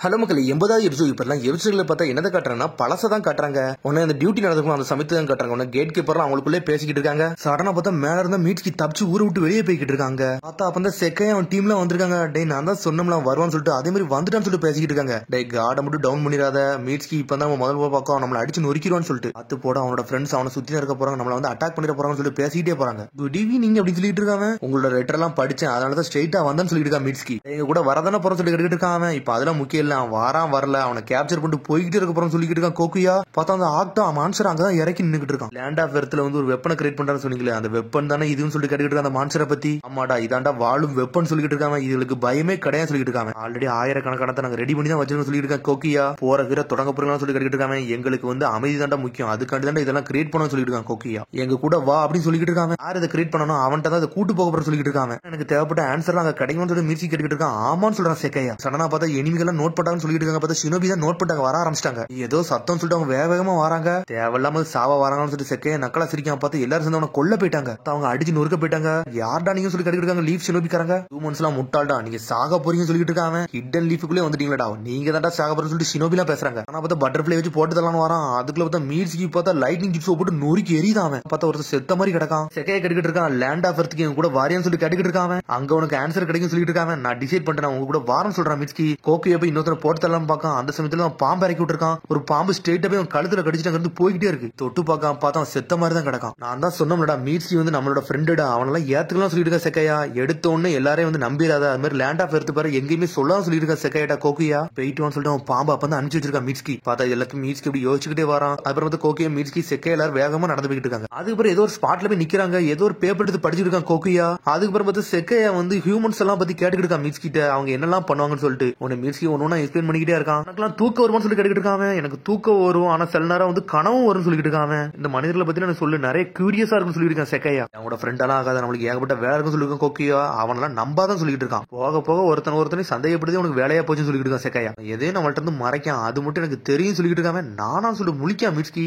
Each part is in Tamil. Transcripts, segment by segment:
ஹலோ மக்களே 80வது எபிசோட் இப்பெல்லாம் எபிசோட்ல பார்த்தா என்னதை காட்டுறாங்கன்னா பழசை தான் காட்டுறாங்க. உடனே அந்த டியூட்டி நடக்கும் அந்த சமயத்தை தான் காட்டுறாங்க. உடனே கேட் கீப்பர்லாம் அவங்களுக்குள்ளே பேசிக்கிட்டு இருக்காங்க. சடனா பார்த்தா மேல இருந்தா மீட்ஸ்கி தப்பிச்சு ஊரை விட்டு வெளியே போய்கிட்டு இருக்காங்க. பார்த்தா அப்ப அந்த செக்கையா அவன் டீம்ல வந்திருக்காங்க. டே நான் தான் சொன்னோம்லாம் வருவான்னு சொல்லிட்டு அதே மாதிரி வந்துட்டான்னு சொல்லிட்டு பேசிக்கிட்டு இருக்காங்க. டே கார்டை மட்டும் டவுன் பண்ணிடாத, மீட்ஸ்கி இப்ப தான் முதல் பக்கம் நம்மளை அடிச்சு நொறுக்கிடுவான்னு சொல்லிட்டு அத்து போட அவனோட ஃப்ரெண்ட்ஸ் அவனை சுத்தி இருக்க போறாங்க, நம்மள வந்து அட்டாக் பண்ணிட போறாங்கன்னு சொல்லிட்டு பேசிக்கிட்டே போறாங்க. குட் ஈவினிங் அப்படின்னு சொல்லிட்டு இருக்காங்க. உங்களோட லெட்டர் எல்லாம் படிச்சேன், அதனாலதான் ஸ்ட்ரெயிட்டா வந்தான்னு சொல்லிட்டு இருக்கா மீட்ஸ்கி. எங்க கூட வரதானே போறோம் சொல்லி கேட்டுட்டு இருக்கான். இப்ப அதெல்லாம் முக்கியம் இல்ல, வாரான் வரல, அவனை கேப்சர் பண்ணிட்டு போய்கிட்டே இருக்க போறோம் சொல்லிட்டு இருக்கான். கோக்குயா பார்த்தா அந்த ஆக்டா மான்சர் அங்கதான் இறக்கி நின்னுட்டு இருக்கான். லேண்ட் ஆஃப் எர்த்ல வந்து ஒரு வெப்பனை கிரியேட் பண்றான்னு சொன்னீங்களே, அந்த வெப்பன் தானே இதுன்னு சொல்லிட்டு கேட்டுட்டு இருக்கான் அந்த மான்சரை பத்தி. ஆமாடா இதாண்டா வாழும் வெப்பன் சொல்லிட்டு இருக்காங்க. இதுக்கு பயமே கிடையாது சொல்லிட்டு இருக்காங்க. ஆல்ரெடி ஆயிரக்கணக்கான நாங்க ரெடி பண்ணி தான் வச்சிருக்கோம் சொல்லிட்டு இருக்காங்க. கோக்கியா போற வீர தொடங்க போறீங்கன்னு சொல்லி கேட்டுட்டு இருக்காங்க. எங்களுக்கு வந்து அமைதி தாண்டா முக்கியம், அதுக்காண்டி தாண்டா இதெல்லாம் கிரியேட் பண்ணணும்னு சொல்லிட்டு இருக்காங்க. கோக்கியா எங்க கூட வா அப்படின்னு சொல்லிட்டு இருக்காங்க. யார் இதை கிரியேட் பண்ணணும், அவன்கிட்ட தான் இதை கூட்டு போக போற சொல்லிட்டு இருக்காங்க. எனக்கு தேவைப்பட்ட ஆன்சர் அங்க கிடைக்கும்னு சொல்லி மீட்சி கேட்டுட்டு இருக்கான். ஆமான்னு சொல்றான் செக்கையா. சடனா பார்த்தா எனிமிகள் நோட் பண்ணாங்கன்னு சொல்லிட்டு இருக்காங்க. பார்த்தா ஷினோபி தான் நோட் பண்ணிட்டாங்க, வர ஆரம்பிச்சிட்டாங்க. ஏதோ சத்தம் சொல்லிட்டு அவங்க வேகமா வராங்க. தேவையில்லாம சாவா வராங்கன்னு சொல்லிட்டு செக்கையா நக்கலா சிரிக்காம பார்த்து எல்லாரும் சேர்ந்து அவனை கொல்ல போயிட்டாங்க. அவங்க அடிச்சு நொறுக்க போயிட்டாங்க. யார்டா நீங்க சொல்லி கேட்டுட்டு இருக்காங்க. லீஃப் ஷினோபிக்காரங்க ஹியூமன்ஸ் எல்லாம் முட்டாள்டா, நீங்க சாக போறீங்கன்னு சொல்லிட்டு இருக்காங்க. ஹிடன் லீஃபுக்குள்ளே வந்துட்டீங்களா, நீங்க தான் சாக போறேன்னு சொல்லிட்டு ஷினோபி எல்லாம் பேசுறாங்க. ஆனா பார்த்தா பட்டர்ஃபிளை வச்சு போட்டு தரலாம் வரான். அதுக்குள்ள பார்த்தா மீட்ஸ்கி பார்த்தா லைட்னிங் ஜிப்ஸ் போட்டு நொறுக்கி எரியுதான். பார்த்தா ஒருத்தர் செத்த மாதிரி கிடக்கான். செக்கையை கட்டிக்கிட்டு இருக்கான். லேண்ட் ஆஃப் எர்த்துக்கு கூட வாரியான்னு சொல்லி கட்டிக்கிட்டு இருக்காங்க. அங்க உனக்கு ஆன்சர் கிடைக்கும் சொல்லிட்டு இருக்காங்க. நான் டிசைட் பண்ணிட்டேன் உங்க கூட வாரம் சொல்றான் மீட்ஸ்கி. கோக்கையை போய் இன்னொருத்தர போட்டு தரலாம் பார்க்கான். அந்த சமயத்துல பாம்பு இறக்கி விட்டுருக்கான். ஒரு பாம்பு ஸ்ட்ரெயிட்டா போய் கழுத்துல கடிச்சிட்டு அங்கிருந்து போய்கிட்டே இருக்கு. தொட்டு பார்க்காம பார்த்தா செத்த மாதிரி தான் கிடக்கான். நான் தான் சொன்னோம்லடா மீட்ஸ்கி வந்து நம்மளோட ஃப்ரெண்டுடா, அவனெல்லாம் ஏத்துக்கலாம் சொல்லிட்டு இருக்கா செக்கையா. எடுத்த உடனே எல்லாரையும் வந்து நம்பிடாத, அது மாதிரி லேண்ட் ஆஃப் எர்த் பாரு எங்கேயுமே சொல்லாம சொல்லிட்டு இருக்கா செக்கையாட்டா. கோக்கியா போயிட்டு சொல்லிட்டு அவன் பாம்பு அப்ப தான் அனுப்பிச்சு வச்சிருக்கா மீட்ஸ்கி. பார்த்தா எல்லாத்தையும் மீட்ஸ்கி இப்படி யோசிச்சுக்கிட்டே வரான். அப்புறம் வந்து கோக்கியா மீட்ஸ்கி செக்கையா எல்லாரும் வேகமா நடந்து போயிட்டு இருக்காங்க. அதுக்கப்புறம் ஏதோ ஒரு ஸ்பாட்ல போய் நிக்கிறாங்க. ஏதோ ஒரு பேப்பர் எடுத்து படிச்சுட்டு இருக்கான் கோக்கியா. அதுக்கப்புறம் பார்த்து செக்கையா வந்து ஹியூமன்ஸ் எல்லாம் பத்தி கேட்டுக்கிட்டு இருக்கான் மீட்ஸ்கிட்ட, அவங்க என்னெல்லாம் பண்ணுவாங்கன்னு சொல்லிட்டு. உன்னை மீட்ஸ்கி ஒன்னு எக்ஸ்பிளைன் பண்ணிக்கிட்டே இருக்கான். எனக்குலாம் தூக்கம் வருமான்னு சொல்லி கேட்டுக்கிட்டு இருக்காங்க. எனக்கு தூக்கம் வரும், ஆனா சில நேரம் வந்து கனவும் வரும்னு சொல்லிட்டு இருக்காங்க. இந்த மனிதர்களை பத்தி நான் சொல்லு நிறைய கியூரியஸா இருக்குன்னு சொல்லிட்டு இருக்கான் செக்கையா. அவனோட ஃப்ரெண்ட் எல்லாம் ஆகாத, நம்மளுக்கு ஏகப்பட்ட வேலை இருக்குன்னு சொல்லிருக்கான் கோக்கியா. அவனெல்லாம் நம்பாதான் சொல்லிட்டு இருக்கான். போக போக ஒருத்தனை சந்தேகப்படுத்தி உனக்கு வேலையா போச்சுன்னு சொல்லிட்டு இருக்கான் செக்கையா. எதையும் நம்மள்ட்ட இருந்து மறைக்கான், அது மட்டும் எனக்கு தெரியும் சொல்லிட்டு இருக்காங்க. நானா சொல்லி முழிக்கா மீட்ஸ்கி,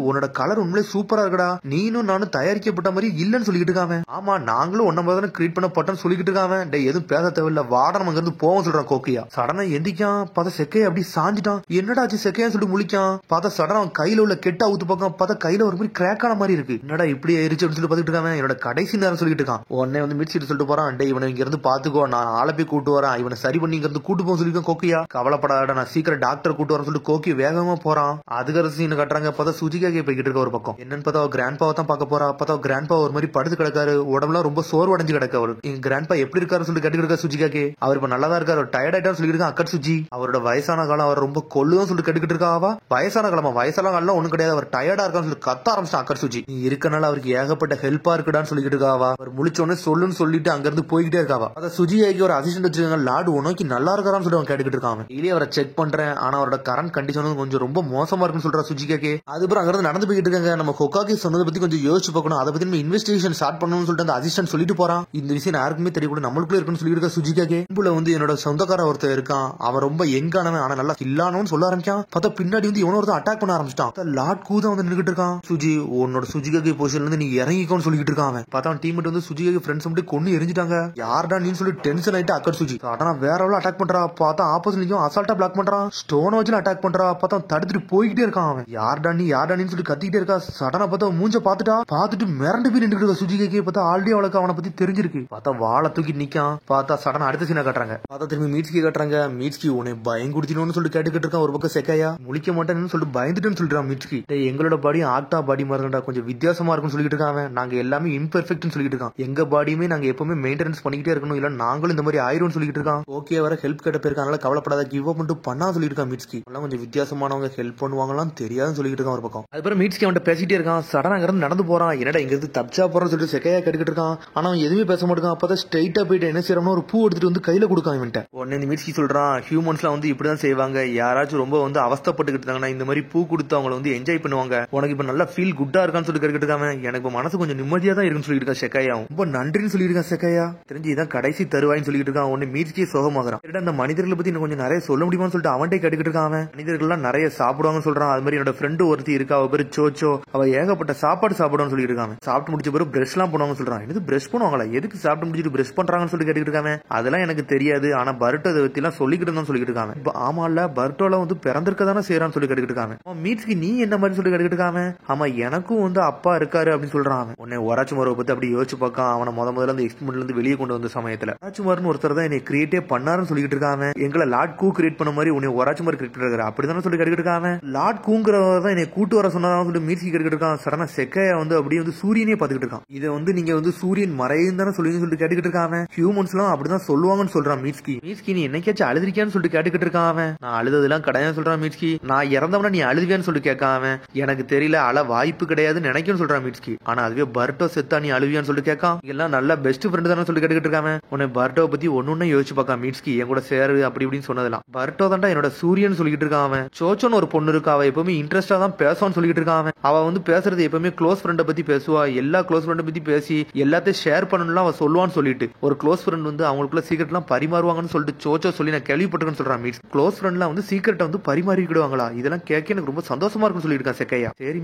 உன்னோட கலர் உண்மையிலே சூப்பரா இருக்கடா, நீனும் நானும் தயாரிக்கப்பட்ட மாதிரி இல்லன்னு சொல்லிட்டு இருக்காங்க. ஆமா நாங்களும் ஒன்ன மாதிரி தானே கிரியேட் பண்ண பட்டோன்னு சொல்லிட்டு இருக்காங்க. எதுவும் பேச தேவையில்ல, வாடனம் அங்க இருந்து போவோம் சொல்றான் கோக்கியா. சடனா எந்திக்கான். பார்த்தா செக்கையா அப்படி சாஞ்சிட்டான். என்னடா ஆச்சு செக்கையான்னு சொல்லிட்டு முழிக்கான். பார்த்தா சடனா அவன் கையில உள்ள கெட்ட ஊத்து பக்கம் பார்த்தா கையில ஒரு மாதிரி கிராக் ஆன மாதிரி இருக்கு. என்னடா இப்படி ஆயிருச்சு அப்படின்னு சொல்லி பாத்துட்டு இருக்காங்க. என்னோட கடைசி நேரம் சொல்லிட்டு இருக்கான். உடனே வந்து மீட்ஸ்கிட்ட சொல்லிட்டு போறான், டே இவனை இங்க இருந்து பாத்துக்கோ, நான் ஆளை போய் கூட்டு வரேன், இவனை சரி பண்ணி இங்க இருந்து கூட்டு போக சொல்லிருக்கேன் கோக்கியா. கவலைப்படாத, நான் சீக்கிரம் டாக்டர் கூட்டு வரேன் சொல்லிட்டு கோக்கி வேகமா போறான். அதுக்கு சீன் கட்டுறாங்க. பார்த்தா சுஜிகாக்கே போய்கிட்டு இருக்க ஒரு பக்கம். என்னன்னு பார்த்தா கிராண்ட் பாவை தான் பார்க்க போறா. பார்த்தா கிராண்ட் பா ஒரு மாதிரி படுத்து கிடக்காரு, உடம்புலாம் ரொம்ப சோர்வடைஞ்சு கிடக்கு. அவரு எங்க கிராண்ட் பா எப்படி இருக்காரு சொல்லி கேட்டுக்கிட்டு இருக்கா சுஜிகாக்கே. அவர் இப்ப நல்லா தான் இருக்காரு, டயர்ட் ஆயிட்டான்னு சொல்லி இருக்கான் அக்கட் சுஜி. அவரோட வயசான காலம் அவர் ரொம்ப கொல்லுதான் சொல்லி கேட்டுக்கிட்டு இருக்கா. அவ வயசான காலமா, வயசான காலம் ஒண்ணு கிடையாது, அவர் டயர்டா இருக்கான்னு சொல்லி கத்த ஆரம்பிச்சான் அக்கட் சுஜி. நீ இருக்கனால அவருக்கு ஏகப்பட்ட ஹெல்ப்பா இருக்குடான்னு சொல்லிட்டு இருக்காவா. அவர் முழிச்சோடனே சொல்லுன்னு சொல்லிட்டு அங்க இருந்து போய்கிட்டே இருக்காவா. அத சுஜியாக்கு ஒரு அசிஸ்டன்ட் வச்சிருக்காங்க, லாடு உனக்கு நல்லா இருக்காரான்னு சொல்லி அவன் கேட்டுக்கிட்டு இருக்கான். டெய்லி அவரை செக் பண்றேன், ஆனா அவரோட கரண்ட் கண்டிஷன் கொஞ்சம் ரொம்ப மோசமா இருக்குன்னு சொல்றா சுஜிகாக்கே. அதுக்கப்புறம் அங்க இருந்து நடந்து போயிட்டு இருக்காங்க. நம்ம ஹொக்காகி சொன்னதை பத்தி கொஞ்சம் யோசிச்சு பார்க்கணும், அதை பத்தி நம்ம இன்வெஸ்டிகேஷன் ஸ்டார்ட் பண்ணணும்னு சொல்லிட்டு அந்த அசிஸ்டன்ட் சொல்லிட்டு போறான். இந்த விஷயம் யாருக்குமே தெரியக்கூட நம்மளுக்குள்ள இருக்குன்னு சொல்லி இருக்கா சுஜிகாக்கே. இம்புல வந்து என்னோட சொந்தக்கார ஒருத்தர் இருக்கான், அவன் ரொம்ப எங்கானவன் ஆனா நல்லா இல்லானு சொல்ல ஆரம்பிச்சான். பார்த்தா பின்னாடி வந்து இவன ஒருத்தர் அட்டாக் பண்ண ஆரம்பிச்சிட்டான். லாட் கூதா வந்து நின்னுட்டு இருக்கான். சுஜி உன்னோட சுஜிகாக்கி பொசிஷன்ல இருந்து நீ இறங்கிக்கோன்னு சொல்லிட்டு இருக்கான். அவன் பார்த்தா அவன் டீம் வந்து சுஜிகாக்கி ஃப்ரெண்ட்ஸ் மட்டும் கொன்னு எரிஞ்சிட்டாங்க. யார்டா நீன்னு சொல்லி டென்ஷன் ஆயிட்டு அக்கட் சுஜி. ஆனா வேற எவ்வளவு அட்டாக் பண்றா. பார்த்தா ஆப்போசிட்லயும் அசால்ட்டா பிளாக் பண்றான், ஸ்டோன் வச்சு அட்டாக் பண்றா. பார்த்தா தடுத்துட்டு போய்கிட்டே இருக்கான். அவன் யார்டா நீன்னு சொல்லி கத்திக்கிட்டே இருக்கா. சடனா பார்த்தா மூஞ்ச பார்த்துட்டு மிரண்டு போய் நின்றுட்டு இருக்கா சுஜிகாக்கி. பார்த்தா ஆல்ரெடி அவளுக்கு அவனை பத்தி தெரிஞ்சிருக்கு. பார்த்தா வாழை தூக்கி நிக்கான். பார்த்தா சடனா அடுத்த சீனை காட்டுறாங்க. பார்த்தா திரும்பி மீட்ஸ்கி காட்டுறாங்க. மீட்ஸ்கி உன்னை பயம் குடுத்தினு சொல்லிட்டு கேட்டுக்கிட்டு இருக்கான். ஒரு பக்கம் செக்கையா முழிக்க மாட்டேன்னு சொல்லிட்டு பயந்துட்டுன்னு சொல்லிட்டு மீட்ஸ்கி. எங்களோட பாடி ஆக்டா பாடி மாதிரி கொஞ்சம் வித்தியாசமா இருக்குன்னு சொல்லிட்டு இருக்காங்க. நாங்க எல்லாமே இம்பெர்ஃபெக்ட்னு சொல்லிட்டு இருக்கான். எங்க பாடியுமே நாங்க எப்பவுமே மெயின்டெனன்ஸ் பண்ணிக்கிட்டே இருக்கணும், இல்ல நாங்களும் இந்த மாதிரி ஆயிரும் சொல்லிட்டு இருக்கான். ஓகே வர ஹெல்ப் கேட்ட போயிருக்காங்க, கவலைப்படாத, கிவ் அப் மட்டும் பண்ணா சொல்லிட்டு இருக்கான் மீட்ஸ்கி. எல்லாம் கொஞ்சம் வித்தியாசமானவங்க, ஹெல்ப் பண்ணுவாங்களாம் தெரியாதுன்னு சொல்லிட்டு இருக்கான் ஒரு பக்கம். அதுக்கப்புறம் மீட்ஸ்கி அவன்கிட்ட பேசிட்டே இருக்கான். சடனா இருந்து நடந்து போறான். என்னடா இங்க இருந்து தப்பிச்சா போறான்னு சொல்லிட்டு செக்கையா கேட்டுக்கிட்டு இருக்கான். ஆனா அவன் எதுவுமே பேச மாட்டான். அப்பதான் ஸ்ட்ரைட்டா போயிட்டு என்ன செய்யறோம்னு ஒரு பூ எடுத்துட்டு வந்து கையில கொடுக்கான் இவன்ட்ட. உடனே இந்த மீட்ஸ்கி சொல்றான், ஹியூமன்ஸ்லாம் வந்து இப்படிதான் செய்வாங்க, யாராச்சும் ரொம்ப வந்து அவஸ்தப்பட்டுக்கிட்டு இருந்தாங்கன்னா இந்த மாதிரி பூ கொடுத்து அவங்களை வந்து என்ஜாய் பண்ணுவாங்க, உனக்கு இப்ப நல்லா ஃபீல் குட்டா இருக்கான்னு சொல்லி கேட்டுக்கிட்டு இருக்காங்க. எனக்கு மனசு கொஞ்சம் நிம்மதியா தான் இருக்குன்னு சொல்லிட்டு இருக்கா செக்கையா. ரொம்ப நன்றின்னு சொல்லியிருக்கான் செக்கையா. தெரிஞ்சு இதான் கடைசி தருவாயின்னு சொல்லிட்டு இருக்கான். உடனே மீட்ஸ்கி சோகமாகறான். அந்த மனிதர்களை பத்தி இன்னும் கொஞ்சம் நிறைய சொல்ல முடியுமான்னு சொல்லிட்டு அவன்கிட்ட கேட்டுக்கிட்டு இருக்கான். மனிதர்கள் எல்லாம் நிறைய சாப்பிடுவாங்கன்னு சொல்றான். அது மாதிரி என்னோட ஃப்ரெண்டு ஒருத்தி இருக்கா, அவ பேரு சோச்சோ, அவ ஏகப்பட்ட சாப்பாடு சாப்பிடுவான்னு சொல்லிட்டு இருக்காங்க. சாப்பிட்டு முடிச்ச பிறகு பிரஷ் எல்லாம் பண்ணுவாங்க சொல்றான். இது பிரஷ் பண்ணுவாங்களா, எதுக்கு சாப்பிட்டு முடிச்சிட்டு பிரஷ் பண்றாங்கன்னு சொல்லி கேட்டுக்கிட்டு இருக்காங்க. அதெல்லாம் எனக்கு தெரியாது, ஆனா பருட்டு அதை பத்தி எல்லாம் சொல்லிக்கிட்டு தான் சொல்லி சொல்லிட்டு இருக்காங்க. இப்ப ஆமா இல்ல பர்ட்டோல வந்து பிறந்திருக்க தானே செய்யறான்னு சொல்லி கேட்டுக்கிட்டு இருக்காங்க. மீட்ஸ்கி நீ என்ன மாதிரி சொல்லி கேட்டுக்கிட்டு இருக்காங்க. ஆமா எனக்கும் வந்து அப்பா இருக்காரு அப்படின்னு சொல்றான். உன்னை ஒராச்சுமாரை பத்தி அப்படி யோசிச்சு பார்க்க அவனை முதல்ல அந்த எக்ஸ்பெரிமெண்ட்ல இருந்து வெளியே கொண்டு வந்த சமயத்துல ஒராச்சுமார்னு ஒருத்தர் தான் என்னை கிரியேட்டே பண்ணாருன்னு சொல்லிட்டு இருக்காங்க. எங்களை லார்ட் கூ கிரியேட் பண்ண மாதிரி உன்னை ஒராச்சுமார் கிரியேட் பண்ணிருக்காரு அப்படிதானே சொல்லி கேட்டுக்கிட்டு இருக்காங்க. லார்ட் கூங்கிறவர் தான் என்னை கூட்டு வர சொன்னதான் சொல்லி மீட்ஸ்கி கேட்டுக்கிட்டு இருக்கான். சடனா செக்கையா வந்து அப்படியே வந்து சூரியனே பாத்துக்கிட்டு இருக்கான். இதை வந்து நீங்க வந்து சூரியன் மறையும் தானே சொல்லிட்டு கேட்டுக்கிட்டு இருக்காங்க. ஹியூமன்ஸ் எல்லாம் அப்படிதான் சொல்லுவாங்கன்னு சொல்றான் மீட்ஸ்கி. மீட்ஸ்கி நீ என்னைக்காச்சும் அழுதுறிக்கான்னு சொல்லிட்டு கேட்டுக்கிட்டு இருக்கான். நான் அழுததெல்லாம் கிடையாது சொல்றான் மீட்ஸ்கி. நான் இறந்தவன நீ அழுதுவியான்னு சொல்லி கேட்காம எனக்கு தெரியல அழ வாய்ப்பு கிடையாதுன்னு நினைக்கும் சொல்றான் மீட்ஸ்கி. ஆனா அதுவே பர்ட்டோ செத்தா நீ அழுவியான்னு சொல்லி கேட்கான். எல்லாம் நல்ல பெஸ்ட் ஃப்ரெண்ட் தானே சொல்லி கேட்டுக்கிட்டு இருக்காங்க. உன்னை பர்ட்டோ பத்தி ஒன்னு யோசிச்சு பார்க்க மீட்ஸ்கி என் கூட சேரு அப்படி இப்படின்னு சொன்னதெல்லாம். பர்ட்டோ தான்டா என்னோட சூரியன் சொல்லிட்டு இருக்கான். சோச்சோன்னு ஒரு பொண்ணு இருக்கா, அவ எப்பவுமே இன்ட்ரெஸ்டா தான் பேசுவான்னு சொல்லிட்டு இருக்கான். அவ வந்து பேசுறது எப்பவுமே க்ளோஸ் ஃப்ரெண்டை பத்தி பேசுவா. எல்லா க்ளோஸ் ஃப்ரெண்டை பத்தி பேசி எல்லாத்தையும் ஷேர் பண்ணணும்லாம் அவ சொல்லுவான்னு சொல்லிட்டு ஒரு க்ளோஸ் ஃப்ரெண்ட் வந்து அவங்களுக்குள்ள சீக்கிரட் எல்லாம் பரிமாறுவாங்கன்னு சொல்லிட்டு சோச்சோ சொல்லி நான் கேள்விப்பட்டிருக்கேன்னு சொல்றான் மீட்ஸ். க்ளோஸ் ஃப்ரெண்ட்லாம் வந்து சீக்கிரட்டை வந்து பரிமாறிக்கிடுவாங்களா, இதெல்லாம் கேட்க எனக்கு ரொம்ப சந்தோஷமா இருக்குன்னு சொல்லிட்டு இருக்கான் செக்கையா. சரி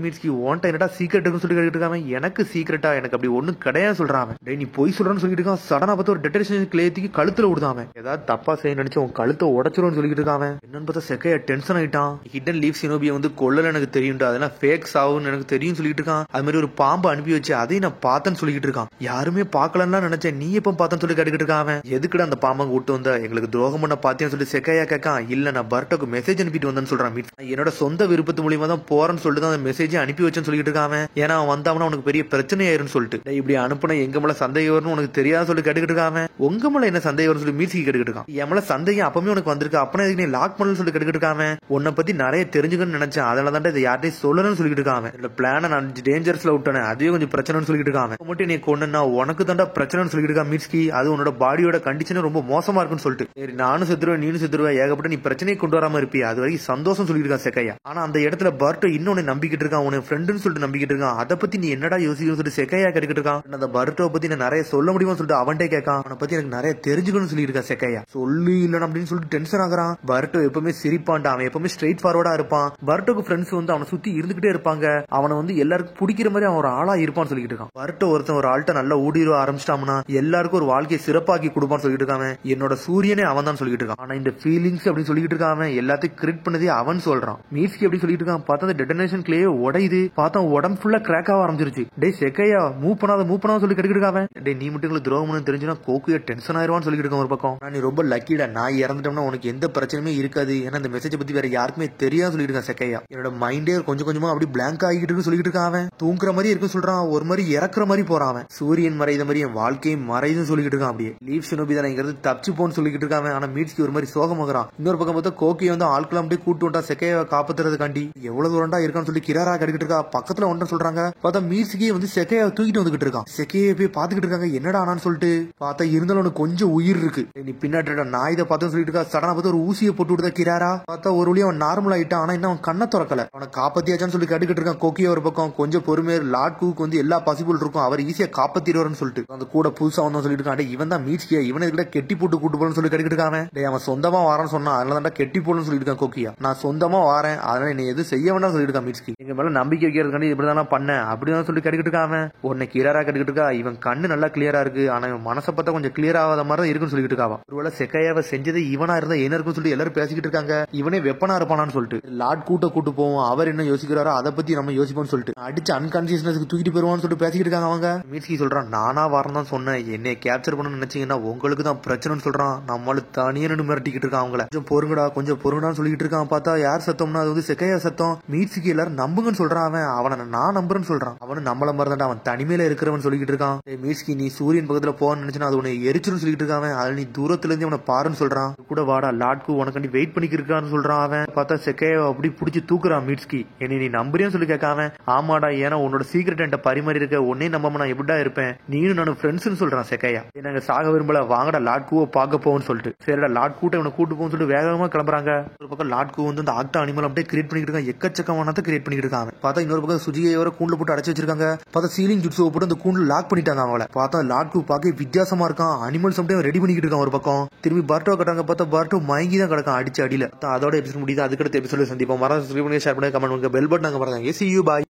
மீட்ஸ்கி ஓன்ட்ட என்னடா சீக்கிரட் இருக்குன்னு சொல்லி கேட்டுட்டு இருக்காங்க. எனக்கு சீக்கிரட்டா எனக்கு அப்படி ஒண்ணும் கிடையாது சொல்றான். டேய் நீ போய் சொல்றன்னு சொல்லிட்டு இருக்கான். சடனா பார்த்து ஒரு டெட்டரேஷன் கிளேத்திக்கு கழுத்துல விடுதாம ஏதாவது தப்பா செய்ய நினைச்சு உன் கழுத்தை உடச்சிரும்னு சொல்லிட்டு இருக்காங்க. என்னன்னு பார்த்தா செக்கையா டென்ஷன் ஆயிட்டான். ஹிடன் லீவ் ஷினோபியை வந்து கொல்லல எனக்கு தெரியும், அதெல்லாம் ஃபேக்ஸ் ஆகும்னு எனக்கு தெரியும் சொல்லிட்டு இருக்கான். அது மாதிரி ஒரு பாம்பு அனுப்பி வச்சு அதையும் நான் பார்த்தேன்னு சொல்லிட்டு இருக்கான். யாருமே பார்க்கலன்னு நினைச்சேன், நீ எப்ப பார்த்தேன்னு சொல்லி கேட்டுக்கிட்டு இருக்கான். எதுக்குடா அந்த பாம்பை விட்டு வந்த, எங்களுக்கு துரோகம் பண்ண பாத்தியான்னு சொல்லி செக்கையா கேட்கான். இல்ல நான் பர்ட்டோக்கு மெசேஜ் அனுப்பிட்டு வந்தேன்னு சொல்றான். என்னோட சொந்த விருப்பத்து மூலியமா தான் போறேன்னு சொல்லிட்டு தான் அந்த மெசேஜ் அனுப்பி வச்சேன்னு சொல்லிட்டு இருக்கான். ஏன்னா அவன் வந்தாவனா உனக்கு பெரிய பிரச்சனை ஆயிருன்னு சொல்லிட்டு இப்படி அனுப்புன எங்க மேல சந்தேகம் வரும்னு உனக்கு தெரியாத சொல்லி கேட்டுக்கிட்டு இருக்கான். உங்க மேல என்ன சந்தேகம் வரும் சொல்லி மீட்ஸ்கி கேட்டுக்கிட்டு இருக்கான். என் மேல சந்தேகம் அப்பவே உனக்கு வந்திருக்கு, அப்பனா இதுக்கு நீ லாக் பண்ணு சொல்லி கேட்டுக்கிட்டு இருக்கான். உன்னை பத்தி நிறைய தெரிஞ்சுக்கணும்னு நினைச்சேன், அதனால தான் இதை யார்ட்டையும் சொல்லணும்னு சொல்லிட்டு இருக்கான். இந்த பிளான நான் டேஞ்சர்ஸ்ல விட்டேன், அதுவே கொஞ்சம் பிரச்சனைன்னு சொல்லிட்டு இருக்கான். மட்டும் நீ கொண்டுனா உனக்கு தாண்டா பிரச்சனைன்னு சொல்லிட்டு இருக்கான் மீட்ஸ்கி. அது உன்னோட பாடியோட கண்டிஷன் ரொம்ப மோசமா இருக்குன்னு சொல்லிட்டு சரி நானும் செத்துருவேன் நீனும் செத்துருவேன் ஏகப்பட்ட நீ பிரச்சனையை கொண்டு வராம இருப்பி, அது வரைக்கும் சந்தோஷம் சொல்லிட்டு இருக்கான் செக்கையா. ஆனா அந்த இடத்துல பர்ட்டோ இன்னொன்னு நம்பிக்கிட்டு இருக்கான், உன ஃப்ரெண்டுன்னு சொல்லிட்டு நம்பிக்கிட்டு இருக்கான். அதை பத்தி நீ என்னடா யோசிக்கணும்னு சொல்லிட்டு செக்கையா கேட்டுக்கிட்டு இருக்கான். அந்த பர்ட்டோ பத்தி நான் நிறைய சொல்ல முடியும்னு சொல்லிட்டு அவன்கிட்ட கேட்கான். அவனை பத்தி எனக்கு நிறைய தெரிஞ்சுக்கணும்னு சொல்லிட்டு இருக்கா செக்கையா. சொல்லு இல்லன்னு அப்படின்னு சொல்லிட்டு டென்ஷன் ஆகுறான். பர்ட்டோ எப்பவுமே சிரிப்பான்டா, அவன் எப்பவுமே ஸ்ட்ரெயிட் ஃபார்வர்டா இருப்பான். பர்ட்டோக்கு ஃப்ரெண்ட்ஸ் வந்து அவனை சுத்தி இருந்துகிட்டே இருப்பாங்க, அவனை வந்து எல்லாருக்கும் பிடிக்கிற மாதிரி அவன் ஒரு ஆளா இருப்பான்னு சொல்லிட்டு இருக்கான். பர்ட்டோ ஒருத்தன் ஒரு ஆள்கிட்ட நல்லா ஊடிர ஆரம்பிச்சிட்டான்னா எல்லாருக்கும் ஒரு வாழ்க்கையை சிறப்பாக்கி கொடுப்பான்னு சொல்லிட்டு இருக்காங்க. என்னோட சூரியனே அவன் தான் சொல்லிட்டு இருக்கான். ஆனா இந்த ஃபீலிங்ஸ் அப்படின்னு சொல்லிட்டு இருக்கான், எல்லாத்தையும் கிரியேட் பண்ணதே அவன் சொல்றான். மீட்ஸ்கி எப்படி சொல்லிட்டு இருக்கான். பார்த்தா அந்த டெட்டனேஷன் கிளே உடையுது, பார்த்தா உடம்பு ஃபுல்லா கிராக் ஆக ஆரம்பிச்சிருச்சு. டே செக்கையா மூவ் பண்ணாத சொல்லி கேட்டுக்கிட்டு இருக்கான். டே நீ மட்டும் துரோகம்னு தெரிஞ்சுனா கோக்குயா டென்ஷன் ஆயிருவான்னு சொல்லிட்டு இருக்கான். ஒரு பக்கம் நான் நீ ரொம்ப லக்கிடா, நான் இறந்துட்டோம்னா உனக்கு எந்த பிரச்சனையுமே இருக்காது, ஏன்னா இந்த மெசேஜ் பத்தி வேற யாருக்குமே தெரியாது சொல்லிட்டு இருக்கான் செக்கையா. என்னோட மைண்டே கொஞ்சம் கொஞ்சமா அப்படி பிளாங்க் ஆகிட்டு இருக்கு சொல்லிட்டு இருக்கான். தூங்குற மாதிரி இருக்கு சொல்றான், ஒரு மாதிரி இறக்குற மாதிரி போறான். சூரியன் மறைத மாதிரி என் வாழ்க்கையை மறைதுன்னு சொல்லிட்டு இருக்கான். அப்படியே லீவ் ஷினோபி தான் இங்கிறது தப்பிச்சு போன்னு சொல்லிட்டு இருக்கான். ஆனா மீட்ஸ்கி ஒரு மாதிரி சோகமாகறான். இன்னொரு பக்கம் பார்த்தா கோக்கியை வந்து ஆட்கள் அப்படியே கூட்டு வந்தா செக்கையை காப்பாத்துறதுக்காண்டி எவ்வளவு தூரண்டா இருக்கான்னு சொல்லி கிராரா கடிக்கிட்டு இருக்கா. பக்கத்துல ஒன்று சொல்றாங்க. பார்த்தா மீட்ஸ்கி வந்து செக்கையை தூக்கிட்டு வந்துகிட்டு இருக்கான். செக்கையை போய் பாத்துக்கிட்டு இருக்காங்க, என்னடா ஆனான்னு சொல்லிட்டு பார்த்தா இருந்தாலும் கொஞ்சம் உயிர் இருக்கு. நீ பின்னாடி நான் இதை பார்த்து சொல்லிட்டு இருக்கா. சடனா பார்த்து ஒரு ஊசியை போட்டு விடுதா கிராரா. பார்த்தா ஒரு வழியா அவன் நார்மல் ஆயிட்டான். ஆனா இன்னும் அவன் கண்ணை திறக்கல. அவனை காப்பாத்தியாச்சான்னு சொல்லி கேட்டுக்கிட்டு இருக்கான். கோக்கியா ஒரு பக்கம் கொஞ்சம் பொறுமையா லார்ட் கூக்கு வந்து எல்லா பாசிபிள் இருக்கும், அவர் ஈஸியா காப்பாத்திடுவார்னு சொல்லிட்டு அந்த கூட புதுசா வந்தோம் சொல்லிட்டு இருக்கான். இவன் தான் மீட்ஸ்கியா, இவனை இதுல கெட்டி போட்டு கூட்டு போன்னு சொல்லி கேட்டுக்கிட்டு இருக்கான். அவன் சொந்தமா வாரான்னு சொன்னா அதனால தான் கெட்டி போடணும்னு சொல்லிட்டு இருக்கான் கோக்கியா. நான் சொந்தமா வாரேன், அதனால நீ எதுவும் செய்ய வேண்டாம் சொல்லிட்டு இருக்கான் மீட்ஸ்கி. எங்க மேல நம்பிக்கை வைக்கிறதுக்காண்டி இப்படிதான் பண்ண அப்படிதான் சொல்லி கேட்டுக்கிட்டு இருக்கான். உன்னை கிளியரா கேட்டுக்கிட்டு இருக்கா. இவன் கண்ணு நல்லா கிளியரா இருக்கு, ஆனா இவன் மனசை பார்த்தா கொஞ்சம் கிளியர் ஆகாத மாதிரி தான் இருக்குன்னு சொல்லிட்டு இருக்கான். ஒருவேளை செக்கையாவை செஞ்சது இவனா இருந்தா என்ன இருக்குன்னு சொல்லிட்டு எல்லாரும் பேசிக்கிட்டு இருக்காங்க. இவனே வெப்பனா இருப்பானான்னு சொல்லிட்டு லார்ட் கூட்டு போவோம், அவர் என்ன யோசிக்கிறாரோ அதை பத்தி நம்ம யோசிப்போம்னு சொல்லிட்டு அடிச்சு அன்கான்சியஸ்னஸ்க்கு தூக்கிட்டு போயிருவான்னு சொல்லிட்டு பேசிக்கிட்டு இருக்காங்க அவங்க. மீட்ஸ்கி சொல்றான், நானா வரணும் தான் சொன்னேன், என்னை கேப்சர் பண்ண நினைச்சீங்கன்னா உங்களுக்கு தான் பிரச்சனைன்னு சொல்றான். நம்மளு தனியா மிரட்டிக்கிட்டு இருக்கான். அவங்கள கொஞ்சம் பொறுங்கடான்னு சொல்லிட்டு இருக்கான். பார்த்தா யார் சத்தம்னா அது வந்து செக்கையா சத்தம். மீட்ஸ்கி எல்லாரும் நம்புங்கன்னு சொல்றான். அவனை நான் நம்புறேன்னு சொல்றான். அவனு நம்மள மறந்தாண்டா, அவன் தனிமையில இருக்கிறவன் சொல்லிட்டு இருக்கான். மீட்ஸ்கி நீ சூரியன் பக்கத்துல போன்னு நினைச்சா அது உன்னை எரிச்சுன்னு சொல்லிட்டு இருக்கான். அது நீ தூரத்துல இருந்து அவனை பாருன்னு சொல்றான். கூட வாடா லாட்கு உனக்காண்டி வெயிட் பண்ணிக்கிட்டு இருக்கான்னு சொல்றான். அவன் பார்த்தா செக்கையா அப்படி பிடிச்சி தூக்குறான். மீட்ஸ்கி என்னை நீ நம்புறியான்னு சொல்லி கேட்காம ஆமாடா, ஏன்னா உன்னோட சீக்கிரட் என்கிட்ட பரிமாறி இருக்க, உன்னே நம்பாம நான் எப்படிடா இருப்பேன், நீனும் நானும் ஃப்ரெண்ட்ஸ்னு சொல்றான் செக்கையா. நாங்க சாக விரும்பல, வாங்கடா லாட்குவை பார்க்க போவோம்னு சொல்லிட்டு சரிடா லாட் கூட்ட இவனை கூட்டு போன்னு சொல்லிட்டு வேகமா கிளம்புறாங்க. ஒரு பக்கம் லாட்கு வந்து அந்த ஆக்டா அனிமல் அப்படியே கிரியேட் பண்ணிட்டு இருக்காங்க, எக்கச்சக்கமானதை கிரியேட் பண்ணிட்டு இருக்காங்க. பார்த்தா இன்னொரு பக்கம் சுஜியோட கூண்டுல போட்டு அடைச்சு வச்சிருக்காங்க. பார்த்தா சீலிங் ஜுட்ஸோ போட்டு அந்த கூண்டுல லாக் பண்ணிட்டாங்க அவங்கள. பார்த்தா லாட்கு பார்க்க வித்தியாசமா இருக்கான். அனிமல்ஸ் அப்படியே ரெடி பண்ணிக்கிட்டு இருக்கான். ஒரு பக்கம் திரும்பி பர்ட்டோ கட்டாங்க. பார்த்தா பர்ட்டோ மயங்கி தான் கிடக்கான் அடிச்சு அடியில. அதோட எபிசோட் முடியுது. அதுக்கடுத்த எபிசோட சந்திப்போம். மறந்து ஷேர் பண்ணி கமெண்ட் பண்ணுங்க. பெல் பட்டன் நாங்க பாருங்க. See you, bye.